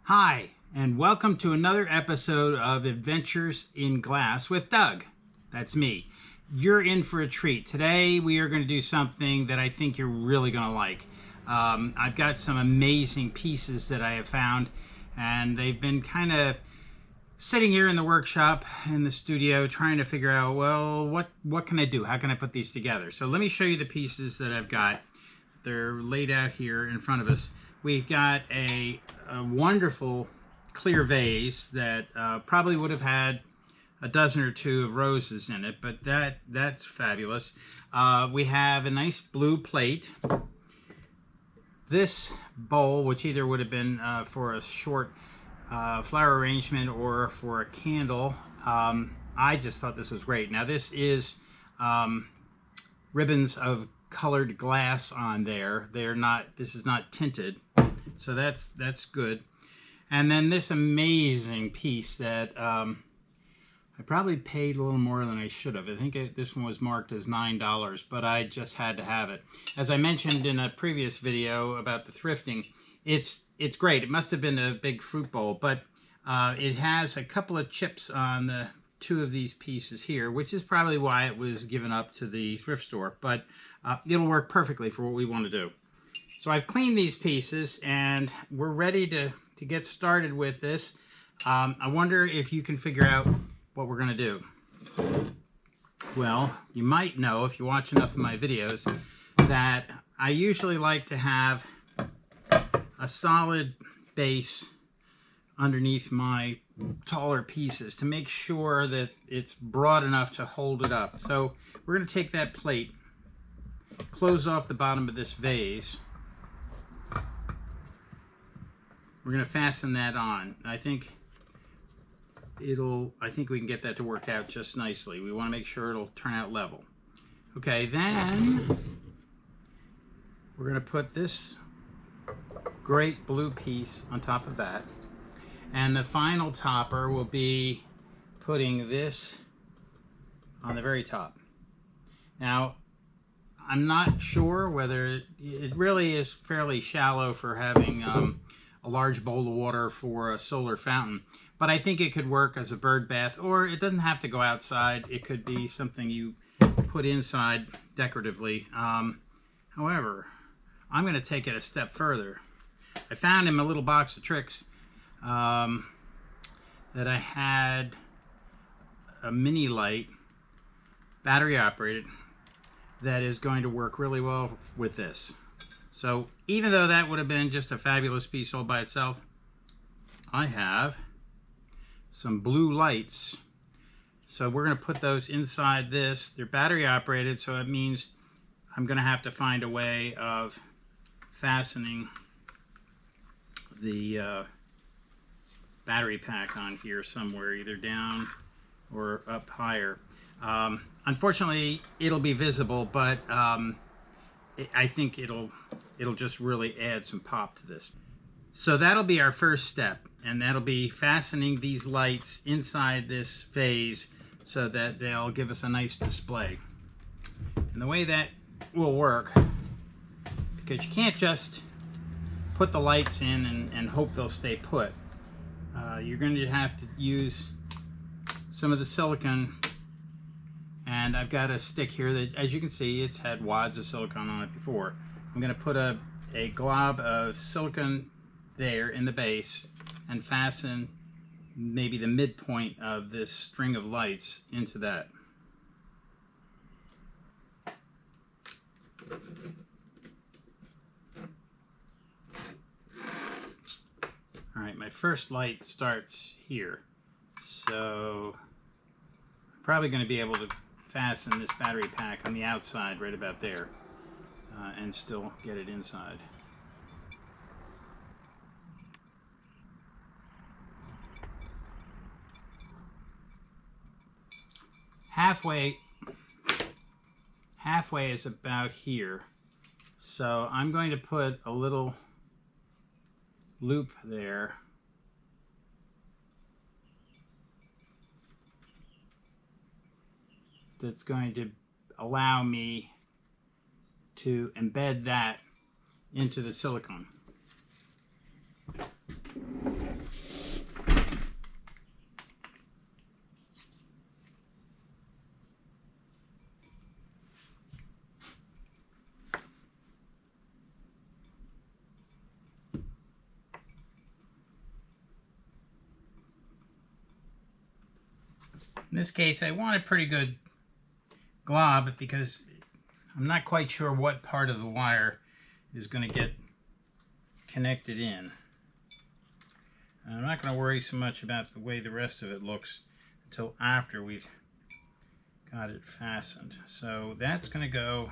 Hi, and welcome to another episode of Adventures in Glass with Doug. That's me. You're in for a treat. Today we are going to do something that I think you're really going to like. I've got some amazing pieces that I have found, and they've been kind of sitting here in the workshop, in the studio, trying to figure out, well, what can I do? How can I put these together? So let me show you the pieces that I've got. They're laid out here in front of us. We've got a wonderful clear vase that probably would have had a dozen or two of roses in it, but that's fabulous. We have a nice blue plate. This bowl, which either would have been for a short flower arrangement or for a candle, I just thought this was great. Now this is ribbons of colored glass on there. This is not tinted, so that's good. And then this amazing piece that I probably paid a little more than I should have. I think this one was marked as $9, but I just had to have it. As I mentioned in a previous video about the thrifting, it's great. It must have been a big fruit bowl, but it has a couple of chips on the two of these pieces here, which is probably why it was given up to the thrift store, but it'll work perfectly for what we want to do. So I've cleaned these pieces and we're ready to get started with this. I wonder if you can figure out what we're going to do. Well, you might know if you watch enough of my videos that I usually like to have a solid base underneath my taller pieces to make sure that it's broad enough to hold it up. So we're going to take that plate, close off the bottom of this vase. We're going to fasten that on. I think we can get that to work out just nicely. We want to make sure it'll turn out level. Okay, then we're going to put this great blue piece on top of that. And the final topper will be putting this on the very top. Now, I'm not sure whether it really is fairly shallow for having a large bowl of water for a solar fountain, but I think it could work as a bird bath, or it doesn't have to go outside. It could be something you put inside decoratively. However, I'm going to take it a step further. I found in my little box of tricks that I had a mini light, battery operated, that is going to work really well with this. So even though that would have been just a fabulous piece all by itself, I have some blue lights. So we're going to put those inside this. They're battery operated, so it means I'm going to have to find a way of fastening the battery pack on here somewhere, either down or up higher. Unfortunately, it'll be visible, but I think it'll just really add some pop to this. So that'll be our first step, and that'll be fastening these lights inside this vase so that they'll give us a nice display. And the way that will work, because you can't just put the lights in and hope they'll stay put. You're going to have to use some of the silicone, and I've got a stick here that, as you can see, it's had wads of silicone on it before. I'm going to put a glob of silicone there in the base and fasten maybe the midpoint of this string of lights into that. All right, my first light starts here, so I'm probably going to be able to fasten this battery pack on the outside right about there and still get it inside. Halfway is about here, so I'm going to put a little loop there that's going to allow me to embed that into the silicone. In this case, I want a pretty good glob because I'm not quite sure what part of the wire is going to get connected in. And I'm not going to worry so much about the way the rest of it looks until after we've got it fastened. So that's going to go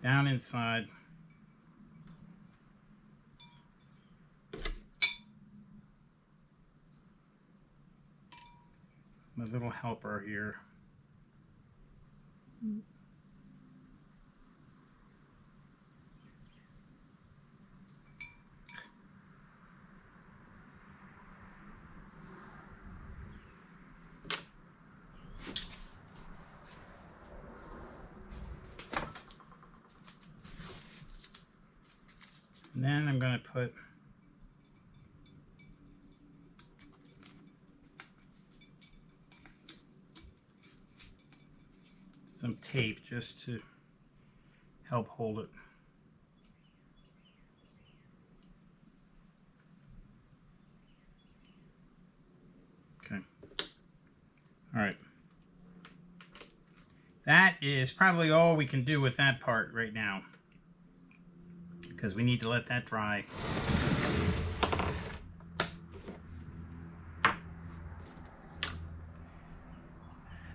down inside. My little helper here. And then I'm going to put some tape just to help hold it. Okay. All right. That is probably all we can do with that part right now, because we need to let that dry.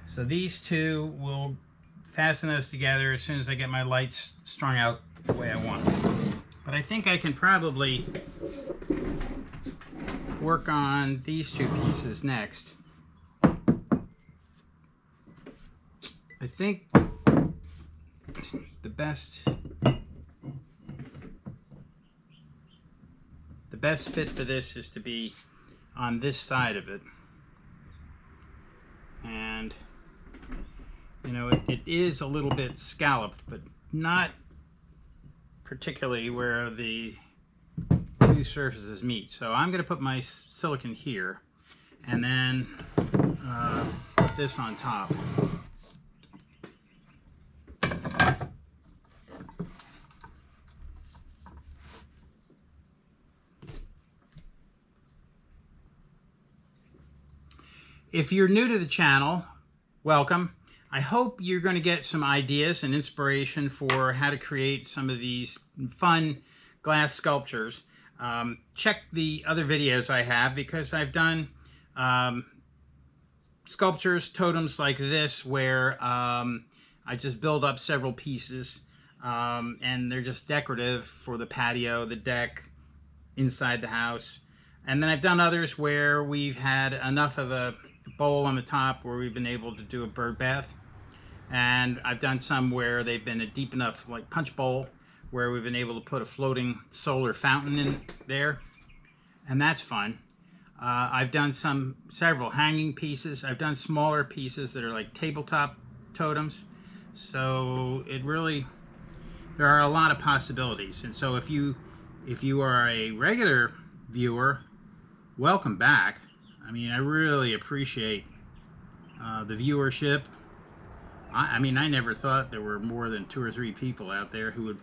So these two will fasten us together as soon as I get my lights strung out the way I want. But I think I can probably work on these two pieces next. I think the best fit for this is to be on this side of it. And you know, it is a little bit scalloped, but not particularly where the two surfaces meet. So I'm going to put my silicone here and then put this on top. If you're new to the channel, welcome. I hope you're going to get some ideas and inspiration for how to create some of these fun glass sculptures. Check the other videos I have, because I've done sculptures, totems like this, where I just build up several pieces and they're just decorative for the patio, the deck, inside the house. And then I've done others where we've had enough of a bowl on the top where we've been able to do a bird bath. And I've done some where they've been a deep enough, like punch bowl, where we've been able to put a floating solar fountain in there, and that's fun. I've done several hanging pieces. I've done smaller pieces that are like tabletop totems. So there are a lot of possibilities. And so if you are a regular viewer, welcome back. I mean, I really appreciate the viewership. I mean, I never thought there were more than 2 or 3 people out there who would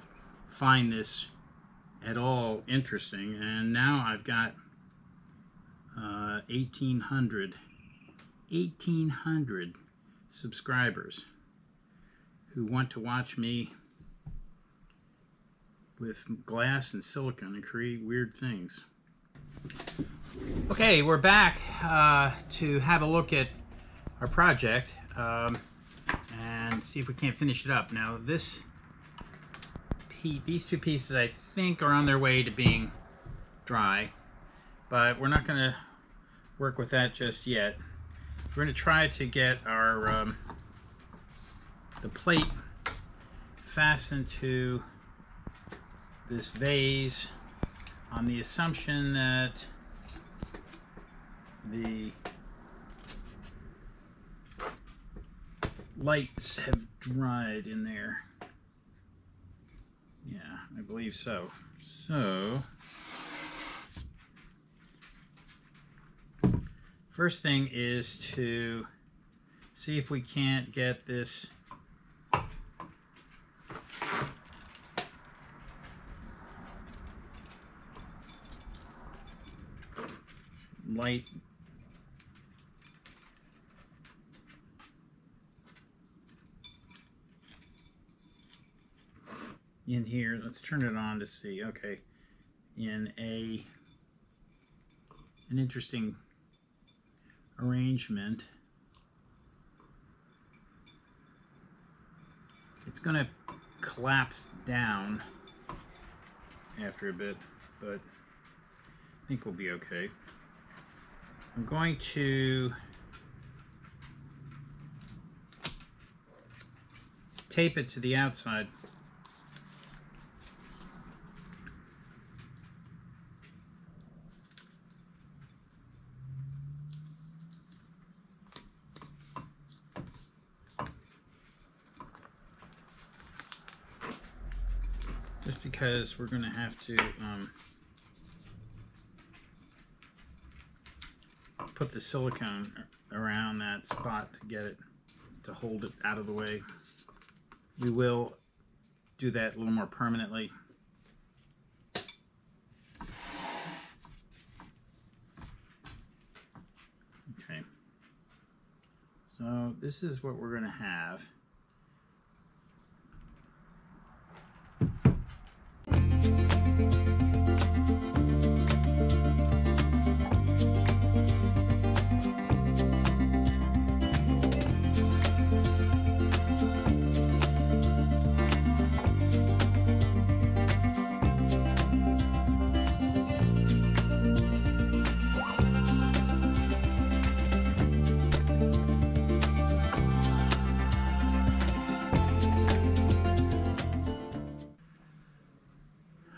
find this at all interesting. And now I've got 1,800 subscribers who want to watch me with glass and silicone and create weird things. Okay, we're back to have a look at our project and see if we can't finish it up. Now these two pieces I think are on their way to being dry, but we're not going to work with that just yet. We're going to try to get our the plate fastened to this vase on the assumption that the lights have dried in there. Yeah, I believe so. So, first thing is to see if we can't get this light in here. Let's turn it on to see. Okay, in an interesting arrangement. It's going to collapse down after a bit, but I think we'll be okay. I'm going to tape it to the outside. Just because we're going to have to put the silicone around that spot to get it to hold it out of the way. We will do that a little more permanently. Okay. So this is what we're going to have.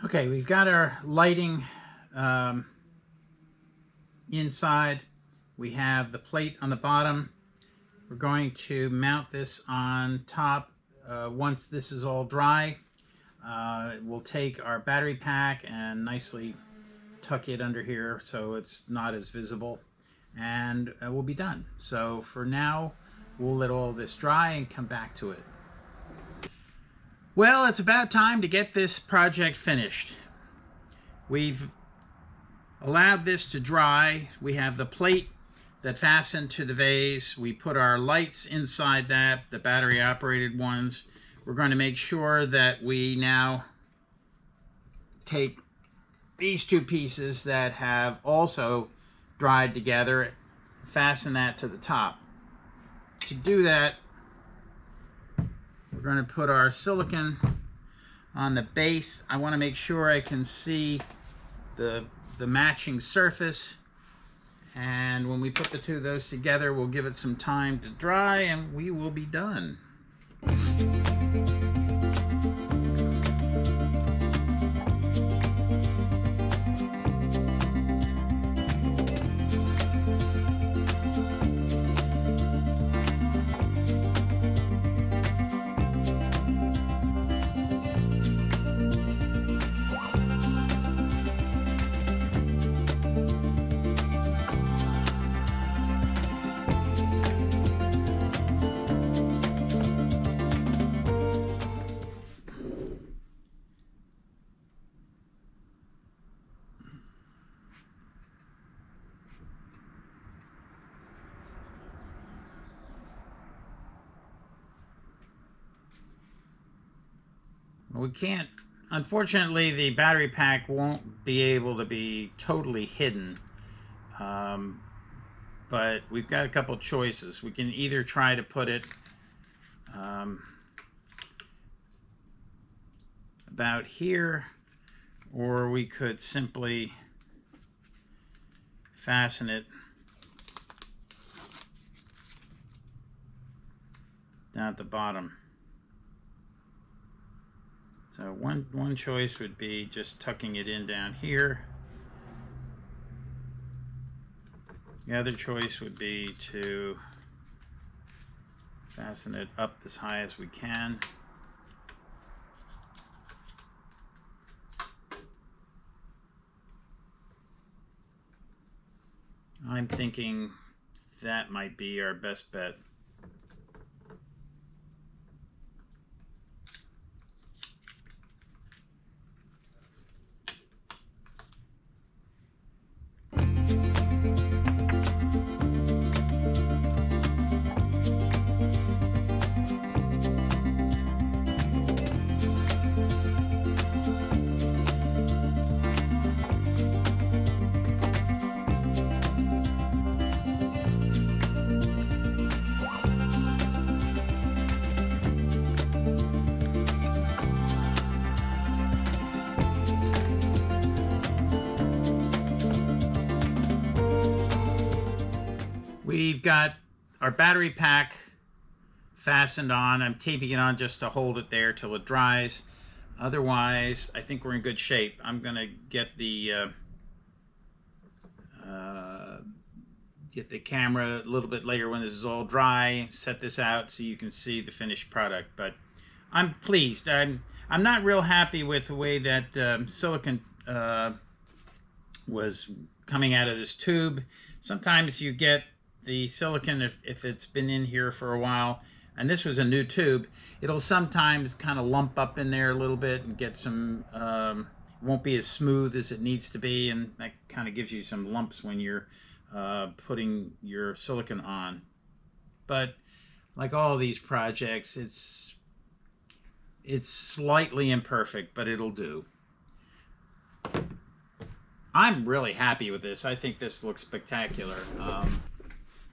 Okay, we've got our lighting inside. We have the plate on the bottom. We're going to mount this on top once this is all dry. We'll take our battery pack and nicely tuck it under here so it's not as visible, and we'll be done. So for now, we'll let all this dry and come back to it. Well, it's about time to get this project finished. We've allowed this to dry. We have the plate that fastened to the vase. We put our lights inside that, the battery operated ones. We're going to make sure that we now take these two pieces that have also dried together, fasten that to the top. To do that, we're going to put our silicone on the base. I want to make sure I can see the matching surface. And when we put the two of those together, we'll give it some time to dry and we will be done. We can't, unfortunately, the battery pack won't be able to be totally hidden, but we've got a couple choices. We can either try to put it about here, or we could simply fasten it down at the bottom. So one choice would be just tucking it in down here. The other choice would be to fasten it up as high as we can. I'm thinking that might be our best bet. we've got our battery pack fastened on. I'm taping it on just to hold it there till it dries. Otherwise, I think we're in good shape. I'm going to get the camera a little bit later when this is all dry, set this out so you can see the finished product. But I'm pleased. I'm not real happy with the way that silicone was coming out of this tube. Sometimes you get the silicone, if it's been in here for a while, and this was a new tube, it'll sometimes kind of lump up in there a little bit and get some, won't be as smooth as it needs to be, and that kind of gives you some lumps when you're putting your silicone on. But like all of these projects, it's slightly imperfect, but it'll do. I'm really happy with this. I think this looks spectacular.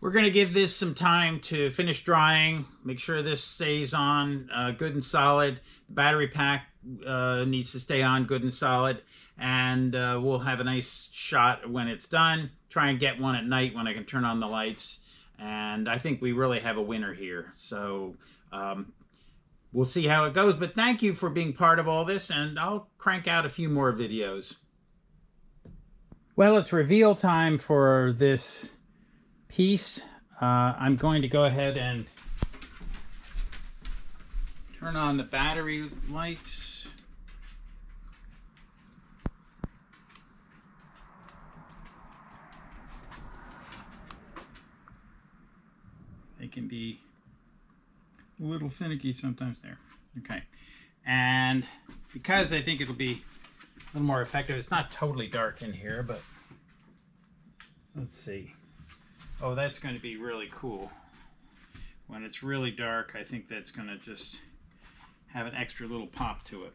We're going to give this some time to finish drying. Make sure this stays on good and solid. The battery pack needs to stay on good and solid. And we'll have a nice shot when it's done. Try and get one at night when I can turn on the lights. And I think we really have a winner here. So we'll see how it goes. But thank you for being part of all this. And I'll crank out a few more videos. Well, it's reveal time for this piece. I'm going to go ahead and turn on the battery lights. They can be a little finicky sometimes there. Okay. And because I think it'll be a little more effective, it's not totally dark in here, but let's see. Oh, that's going to be really cool. When it's really dark, I think that's going to just have an extra little pop to it.